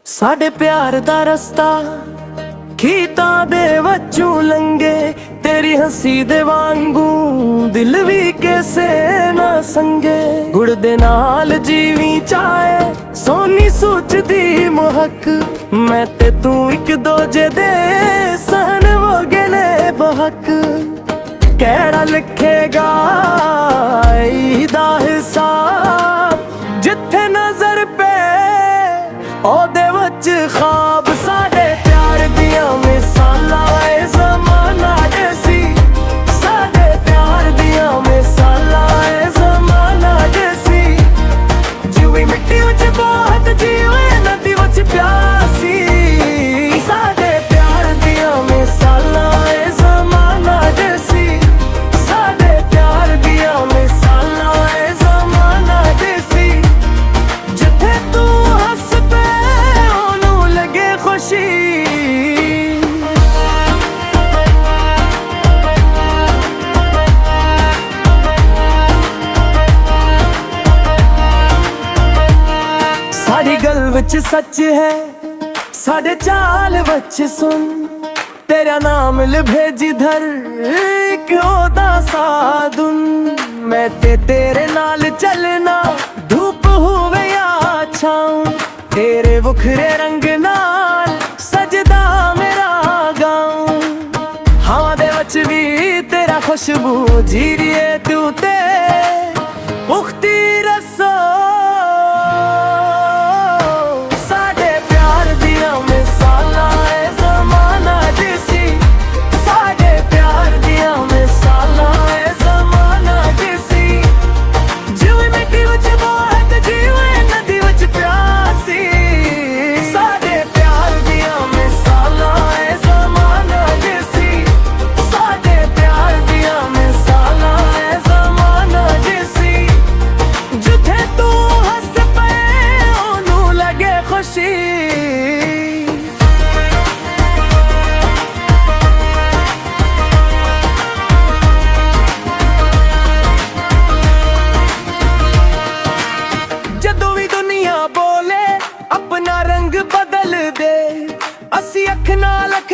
साडे प्यार दा रस्ता खीतां दे वचों लंघे, तेरी हंसी दे वांगू दिल भी कैसे ना संगे। गुड़ दे नाल जीवी चाहे सोनी सोचदी महक, मैं ते तू एक दूजे दे सहन वो गले बहक। केड़ा लिखेगा ईदा हिसाब, जिथे नजर पे ओदे वच ख्वाब। साडे प्यार दियां मिसालां ए ज़माना जैसी, साडे प्यार दियां मिसालां ए ज़माना जैसी। जीवी मिट्टी विच बहुत जीवे नदी विच प्यासी, साडे प्यार दियां मिसालां ए ज़माना जैसी, साडे प्यार दियां मिसालां ए ज़माना जैसी। जिथे तू हस पे ओनू लगे खुशी। साड़ी गल विच सच है, साडे चाल विच सुन। तेरा नाम लिभे जिधर एक ओदा साधुन। मैं ते तेरे नाल चलना, धूप होवे या छाऊं। तेरे वखरे रंग नाल सजदा मेरा गाऊं। हवा दे विच भी तेरा खुशबू जीरिए तू ते उखती रसो। साडे प्यार दियां मिसालां ए ज़माना जैसी, साडे प्यार दियां मिसालां ए ज़माना जैसी। जीवे मिट्टी विच बहुत जीवे नदी विच प्यासी, साडे प्यार दियां मिसालां ए ज़माना जैसी, साडे प्यार दियां मिसालां ए ज़माना जैसी। जिथे तू हस पे ओनू लगे खुशी। जदों भी दुनिया बोले अपना रंग बदल दे, असी अख नाल अख